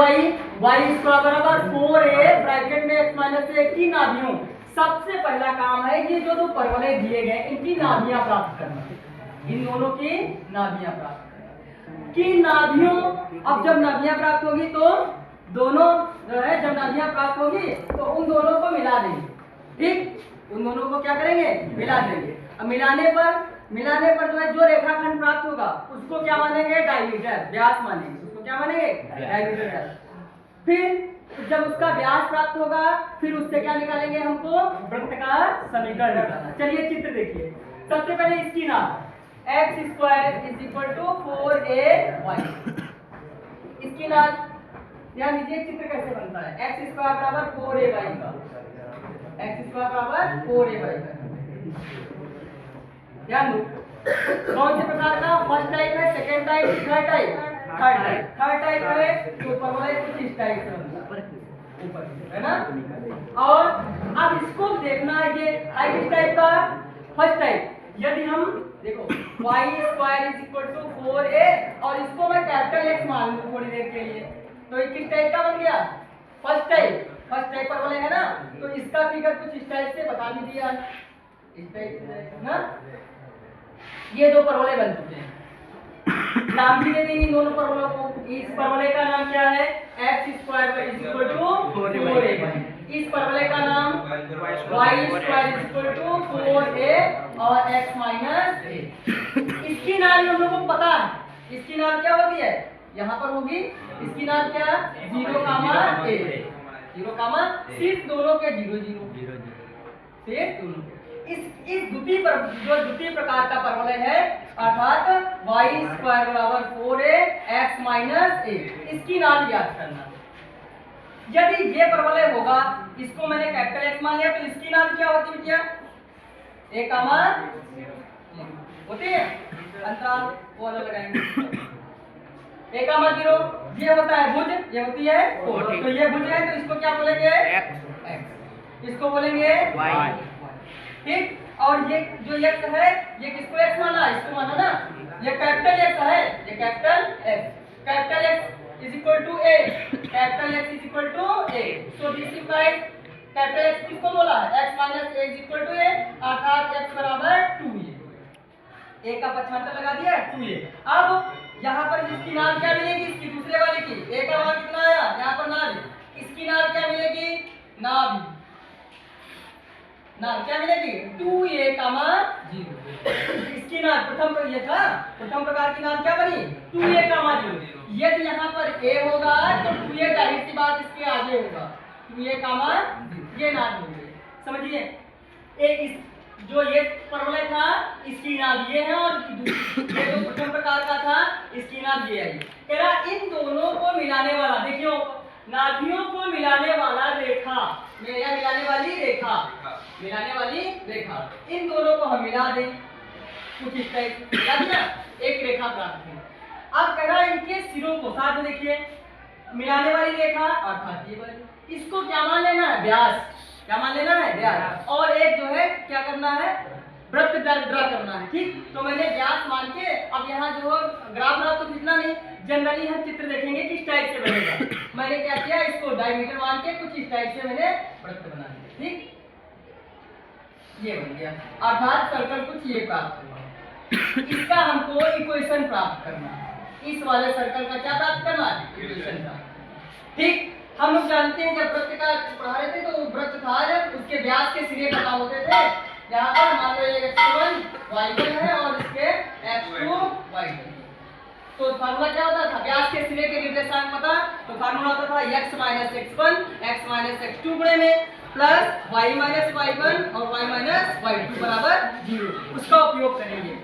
Y square बराबर 4a bracket में x minus a की नाभियों। सबसे पहला काम है ये जो दो परवलय दिए गए इनकी नाभियां प्राप्त करना, इन दोनों की नाभियां प्राप्त करना की नाभियों। अब जब नाभियां प्राप्त होगी तो दोनों जो है, जब नाभियां प्राप्त होगी तो उन दोनों को मिला देंगे। ठीक, उन दोनों को क्या करेंगे, मिला देंगे। अब मिलाने पर जो है जो रेखाखंड प्राप्त होगा उसको क्या मानेंगे, डायमीटर, व्यास मानेंगे। उसको क्या मानेंगे, डायमीटर। फिर जब उसका व्यास प्राप्त होगा फिर उससे क्या निकालेंगे, हमको वृत्त का समीकरण निकालना। चलिए चित्र देखिए। सबसे पहले इसकी नाम x square is equal to 4ay। इसकी नाम ध्यान दीजिए चित्र कैसे बनता है। x स्क्वायर बराबर 4ay का, x स्क्वायर बराबर 4ay का। ध्यान दो कौन से प्रकार का, फर्स्ट टाइप है, second type, third type, third type है तो परवलय कुछ इस टाइप से बनता है, ऊपर है ना। और अब इसको देखना है, ये है किस टाइप का, फर्स्ट टाइप। यदि हम देखो y square is equal to 4a और इसको मैं कैपिटल X मान लूं थोड़ी देर के लिए, तो ये किस टाइप का बन गया, फर्स्ट टाइप। फर्स्ट टाइप परवलय है ना, तो इसका फिगर कुछ इस टाइप से बता भी दिया, इस टाइप से ना। ये दो परवलय बन चुके हैं, नाम भी दे देंगे इन दोनों परवलयों को। इस परवलय का नाम क्या है, x square is equal to 4a। इस परवलय का नाम y square is equal to 4a और x माइनस a। इसकी नाम हम लोगों को पता है, इसकी नाम क्या होती है, यहाँ पर होगी। इसकी नाम क्या, 0 कामा a, 0 कामा, सिर्फ दोनों के 0 0 सिर्फ दोनों। इस द्वितीय प्रकार का परवलय है, अर्थात y स्क्वायर बराबर 4a x माइनस a। इसकी नाम याद करना। यदि ये परवलय होगा, इसको मैंने कैपिटल X मान लिया, तो इसकी नाम क्या होती है भैया, a कामा होती है, अंतराल वो अलग लगाएंगे। a कामा 0 ये होता है भुज, ये होती है 4, तो ये भुज है तो इसको क्या बोलेंगे, x, इसको बोलेंगे y। ठीक, और ये जो x है ये किसको x माना, इसको माना ना, ये कैपिटल X है, ये capital X। Capital X is equal to a, capital X is equal to a। So this implies capital X किसको बोला है, x minus a is equal to a, अर्थात x बराबर 2a। a का पक्षांतर लगा दिया 2a। अब यहाँ पर इसकी नाम क्या मिलेगी, इसकी दूसरे वाले की, a का मान कितना आया, यहाँ पर नाभ, इसकी नाम क्या मिलेगी, नाभ, नाम क्या मिलेगी 2a कामा 0। इसकी नाम प्रथम, ये था प्रथम प्रकार की नाम क्या बनी, 2a कामा 0। यदि यहाँ पर a होगा तो 2a जाहिर सी बात इसके आगे होगा, 2a कामा, ये नाम होगी। समझिए, इस जो ये परवलय था इसकी नाम ये है, और ये जो प्रथम प्रकार का था इसकी नाम ये है। कह रहा इन दोनों को मिलाने वाला, देखियो नाभियों को मिलाने वाला रेखा, या मिलाने वाली रेखा, मिलाने वाली रेखा, इन दोनों को हम मिला दें, कुछ इस टाइप मिला दिया, एक रेखा प्राप्त है। अब कह रहा इनके सिरों को साथ में देखिए, मिलाने वाली रेखा अर्थात ये वाली, इसको क्या मान लेना है, व्यास, क्या मान लेना है, व्यास। और एक जो है क्या करना है, वृत्त ड्रा करना है। ठीक, तो मैंने व्यास मान के, अब यहाँ जो ग्राफ बना तो खींचना नहीं, जनरली हम चित्र देखेंगे किस टाइप से बनेगा। मैंने क्या किया, इसको डायमीटर मान के कुछ इस टाइप से मैंने वृत्त बना दिया। ठीक, ये बन गया, अर्थात सर्कल कुछ ये प्राप्त हुआ। इसका हमको इक्वेशन प्राप्त करना है, इस वाले सर्कल का क्या प्राप्त करना है, इक्वेशन का। ठीक, हम लोग जानते हैं जब वृत्त का पढ़ा रहे थे तो वृत्त था जब उसके व्यास के सिरे पता होते थे। यहाँ पर मान लो ये x1 y1 है और इसके x2 y2, तो फार्मूला क्या होता था, व्यास के सिरे के निर्देशांक पता, तो फार्मूला होता था x minus x1 x minus x2 गुणे में प्लस y माइनस y1 और y माइनस y2 बराबर 0। उसका उपयोग करेंगे।